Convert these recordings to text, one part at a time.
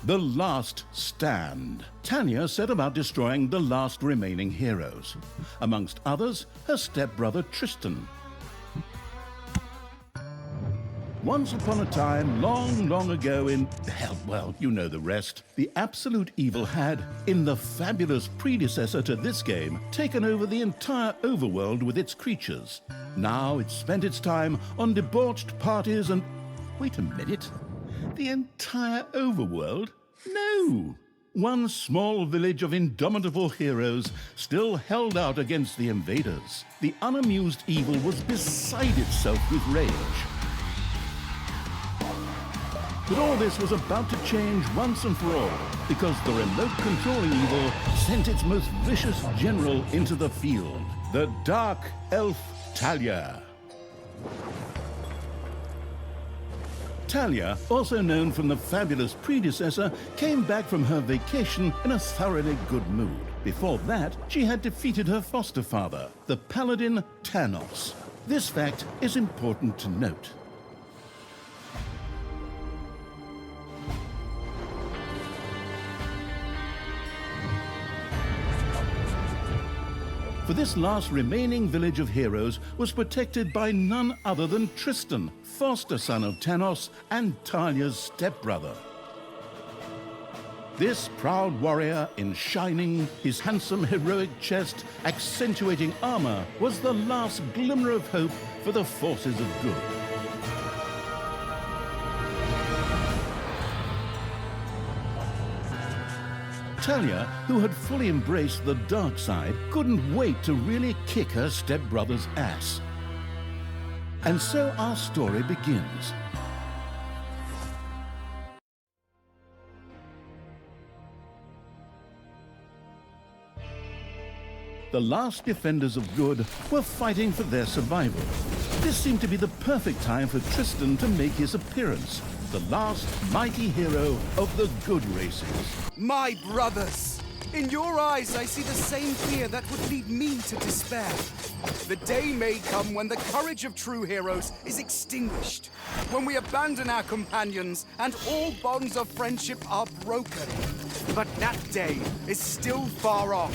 The Last Stand. Talia set about destroying the last remaining heroes. Amongst others, her stepbrother Tristan. Once upon a time, long, long ago in, hell, well, you know the rest, the absolute evil had, in the fabulous predecessor to this game, taken over the entire overworld with its creatures. Now it spent its time on debauched parties and... Wait a minute. The entire overworld? No! One small village of indomitable heroes still held out against the invaders. The unamused evil was beside itself with rage. But all this was about to change once and for all, because the remote controlling evil sent its most vicious general into the field, the Dark Elf Talia. Talia, also known from the fabulous predecessor, came back from her vacation in a thoroughly good mood. Before that, she had defeated her foster father, the paladin Tanos. This fact is important to note. For this last remaining village of heroes was protected by none other than Tristan, foster son of Tanos and Talia's stepbrother. This proud warrior in shining, his handsome heroic chest accentuating armor, was the last glimmer of hope for the forces of good. Talia, who had fully embraced the dark side, couldn't wait to really kick her stepbrother's ass. And so our story begins. The last defenders of good were fighting for their survival. This seemed to be the perfect time for Tristan to make his appearance, the last mighty hero of the good races. My brothers! In your eyes, I see the same fear that would lead me to despair. The day may come when the courage of true heroes is extinguished, when we abandon our companions and all bonds of friendship are broken. But that day is still far off.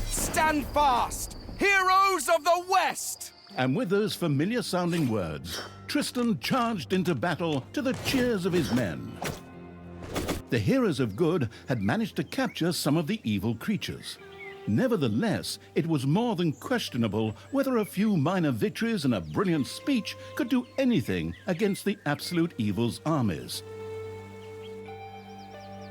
Stand fast, heroes of the West! And with those familiar-sounding words, Tristan charged into battle to the cheers of his men. The heroes of good had managed to capture some of the evil creatures. Nevertheless, it was more than questionable whether a few minor victories and a brilliant speech could do anything against the absolute evil's armies.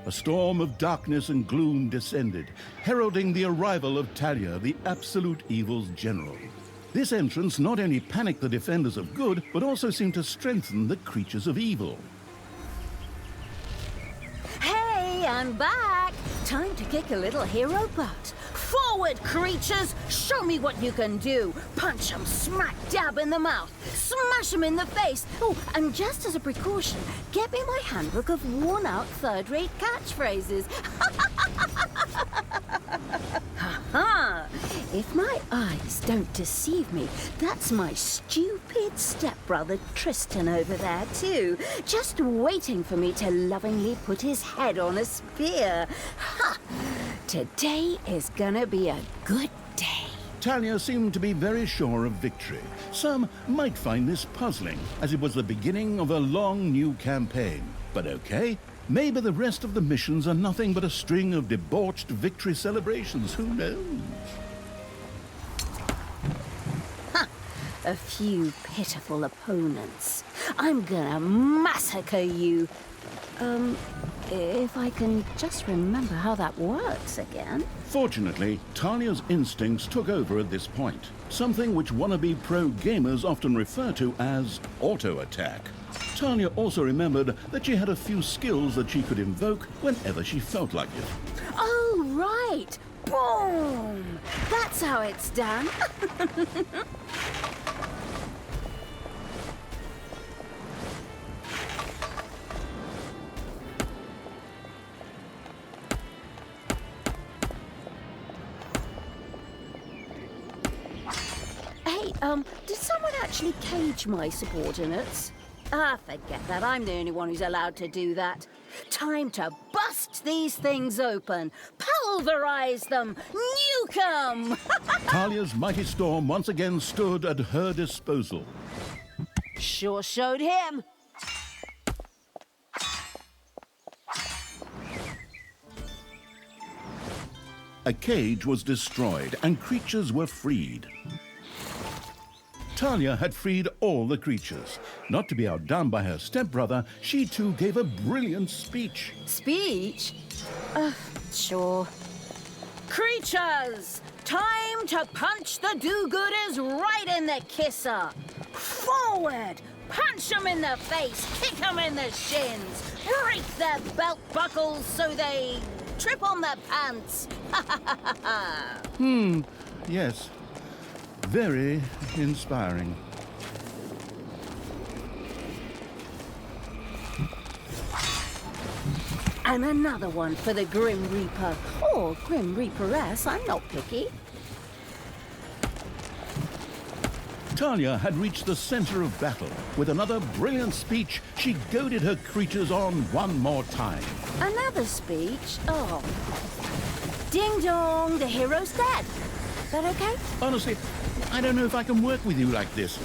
A storm of darkness and gloom descended, heralding the arrival of Talia, the absolute evil's general. This entrance not only panicked the defenders of good, but also seemed to strengthen the creatures of evil. Hey, I'm back! Time to kick a little hero butt. Forward, creatures! Show me what you can do! Punch 'em smack dab in the mouth! Smash 'em in the face! Oh, and just as a precaution, get me my handbook of worn-out third-rate catchphrases. Ha-ha! If my eyes don't deceive me, that's my stupid stepbrother Tristan over there too, just waiting for me to lovingly put his head on a spear. Ha! Today is gonna be a good day. Talia seemed to be very sure of victory. Some might find this puzzling, as it was the beginning of a long new campaign. But okay, maybe the rest of the missions are nothing but a string of debauched victory celebrations, who knows? A few pitiful opponents. I'm gonna massacre you. If I can just remember how that works again. Fortunately, Talia's instincts took over at this point, something which wannabe pro gamers often refer to as auto-attack. Talia also remembered that she had a few skills that she could invoke whenever she felt like it. Oh, right! Boom! That's how it's done. Hey, did someone actually cage my subordinates? Ah, forget that. I'm the only one who's allowed to do that. Time to bust these things open. Pulverize them. Nuke 'em. Talia's mighty storm once again stood at her disposal. Sure showed him. A cage was destroyed and creatures were freed. Talia had freed all the creatures. Not to be outdone by her stepbrother, she too gave a brilliant speech. Speech? Sure. Creatures! Time to punch the do-gooders right in the kisser! Forward! Punch them in the face, kick them in the shins, break their belt buckles so they trip on their pants. Yes, very inspiring. And another one for the Grim Reaper. Or Grim Reaperess, I'm not picky. Talia had reached the center of battle. With another brilliant speech, she goaded her creatures on one more time. Another speech? Oh. Ding dong, the hero's dead. That okay? Honestly, I don't know if I can work with you like this.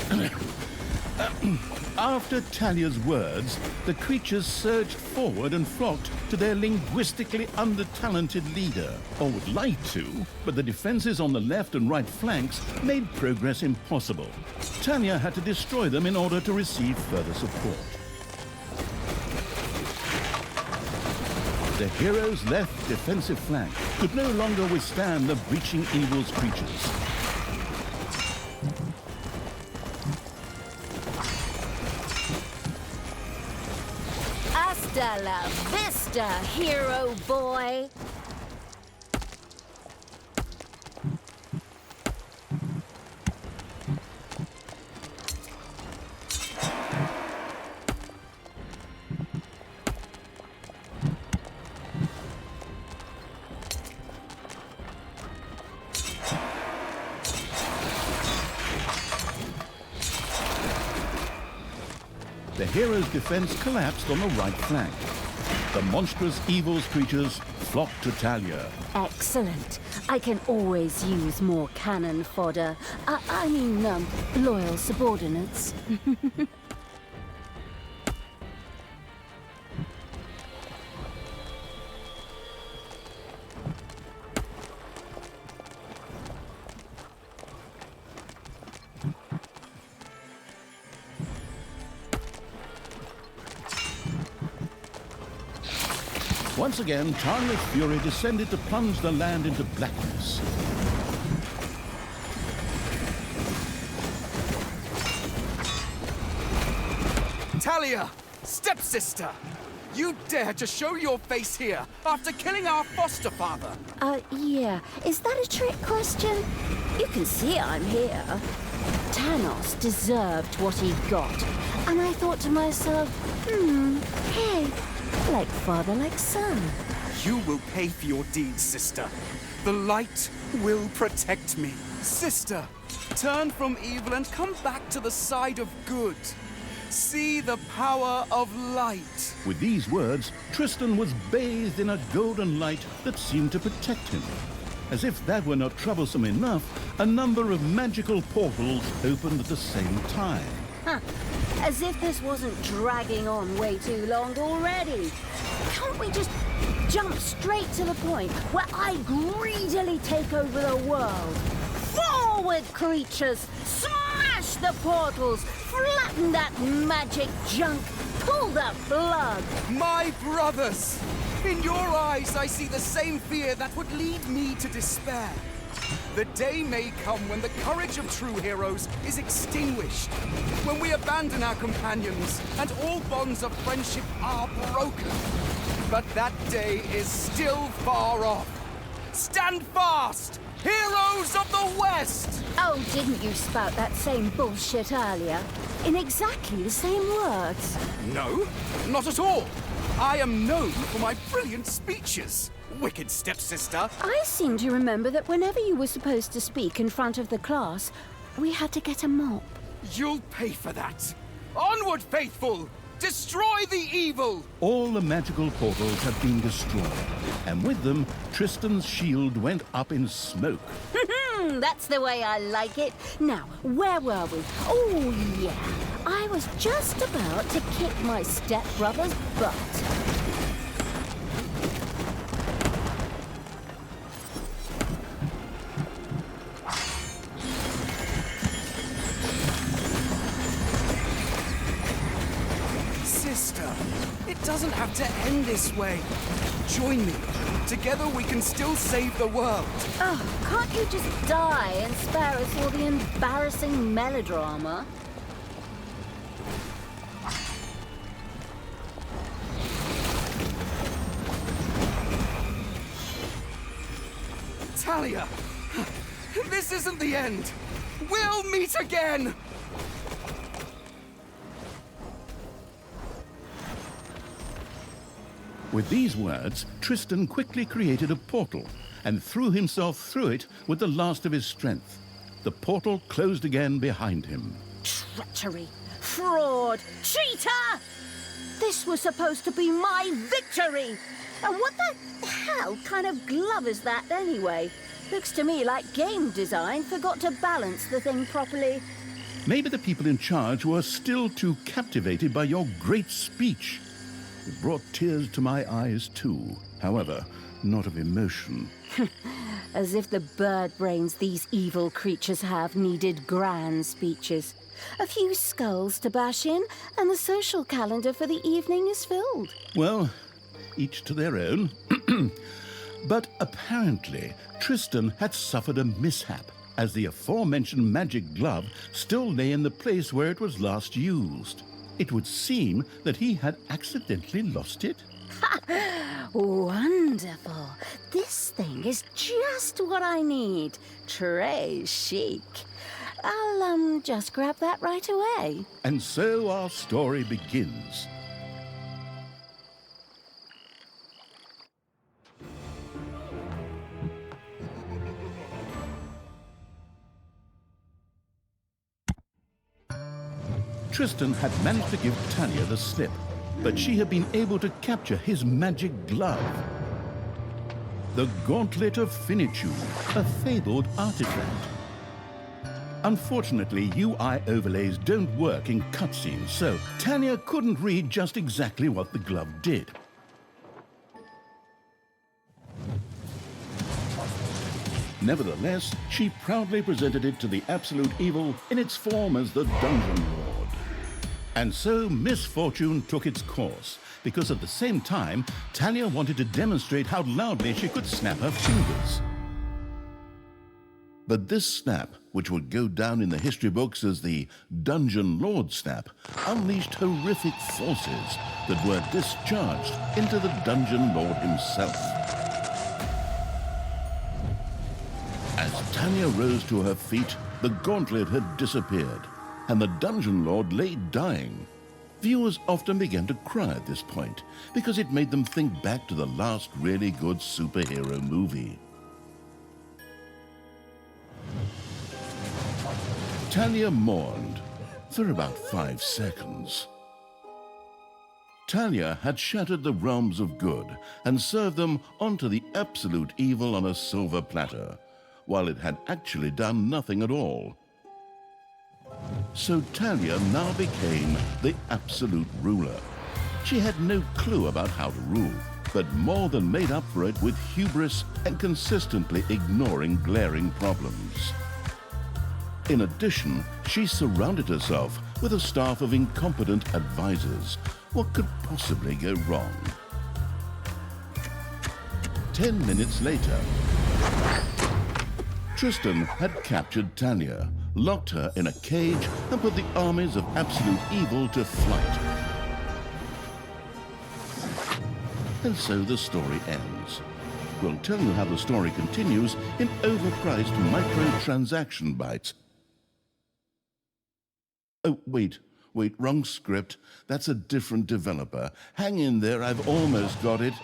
After Talia's words, the creatures surged forward and flocked to their linguistically under-talented leader, or would like to, but the defenses on the left and right flanks made progress impossible. Talia had to destroy them in order to receive further support. The hero's left defensive flank could no longer withstand the breaching evil's creatures. Hasta la vista, hero boy! The hero's defense collapsed on the right flank. The monstrous evil's creatures flocked to Talia. Excellent. I can always use more cannon fodder. I mean, loyal subordinates. Once again, Talia's fury descended to plunge the land into blackness. Talia, stepsister! You dare to show your face here after killing our foster father! Yeah. Is that a trick question? You can see I'm here. Tanos deserved what he got. And I thought to myself, hey, like father, like son. You will pay for your deeds, sister. The light will protect me. Sister, turn from evil and come back to the side of good. See the power of light. With these words, Tristan was bathed in a golden light that seemed to protect him. As if that were not troublesome enough, a number of magical portals opened at the same time. Huh. As if this wasn't dragging on way too long already. Can't we just jump straight to the point where I greedily take over the world? Forward, creatures! Smash the portals! Flatten that magic junk! Pull the plug! My brothers! In your eyes, I see the same fear that would lead me to despair. The day may come when the courage of true heroes is extinguished, when we abandon our companions and all bonds of friendship are broken. But that day is still far off. Stand fast, heroes of the West! Oh, didn't you spout that same bullshit earlier? In exactly the same words. No, not at all. I am known for my brilliant speeches, wicked stepsister. I seem to remember that whenever you were supposed to speak in front of the class, we had to get a mop. You'll pay for that. Onward, faithful! Destroy the evil! All the magical portals had been destroyed, and with them, Tristan's shield went up in smoke. That's the way I like it. Now, where were we? Oh, yeah. I was just about to kick my stepbrother's butt. Sister, it doesn't have to end this way. Join me. Together we can still save the world. Oh, can't you just die and spare us all the embarrassing melodrama? Talia, this isn't the end. We'll meet again! With these words, Tristan quickly created a portal and threw himself through it with the last of his strength. The portal closed again behind him. Treachery! Fraud! Cheater! This was supposed to be my victory! And what the hell kind of glove is that anyway? Looks to me like game design forgot to balance the thing properly. Maybe the people in charge were still too captivated by your great speech. It brought tears to my eyes too, however, not of emotion. As if the bird brains these evil creatures have needed grand speeches. A few skulls to bash in, and the social calendar for the evening is filled. Well, each to their own. But apparently, Tristan had suffered a mishap, as the aforementioned magic glove still lay in the place where it was last used. It would seem that he had accidentally lost it. Wonderful. This thing is just what I need. Très chic. I'll, just grab that right away. And so our story begins. Tristan had managed to give Talia the slip, but she had been able to capture his magic glove. The Gauntlet of Finitude, a fabled artifact. Unfortunately, UI overlays don't work in cutscenes, so Talia couldn't read just exactly what the glove did. Nevertheless, she proudly presented it to the Absolute Evil in its form as the Dungeon Lord. And so misfortune took its course, because at the same time, Talia wanted to demonstrate how loudly she could snap her fingers. But this snap, which would go down in the history books as the Dungeon Lord snap, unleashed horrific forces that were discharged into the Dungeon Lord himself. As Talia rose to her feet, the gauntlet had disappeared, and the Dungeon Lord lay dying. Viewers often began to cry at this point, because it made them think back to the last really good superhero movie. Talia mourned for about 5 seconds. Talia had shattered the realms of good and served them onto the Absolute Evil on a silver platter, while it had actually done nothing at all. So Talia now became the absolute ruler. She had no clue about how to rule, but more than made up for it with hubris and consistently ignoring glaring problems. In addition, she surrounded herself with a staff of incompetent advisors. What could possibly go wrong? 10 minutes later, Tristan had captured Talia, locked her in a cage, and put the armies of Absolute Evil to flight. And so the story ends. We'll tell you how the story continues in overpriced microtransaction bites. Oh, wait, wrong script. That's a different developer. Hang in there, I've almost got it.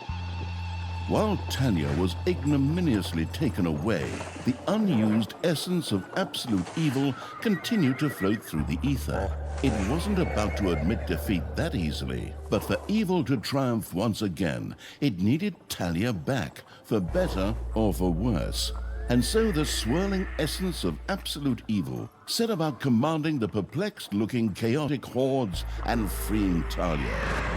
While Talia was ignominiously taken away, the unused essence of absolute evil continued to float through the ether. It wasn't about to admit defeat that easily, but for evil to triumph once again, it needed Talia back, for better or for worse. And so the swirling essence of absolute evil set about commanding the perplexed-looking chaotic hordes and freeing Talia.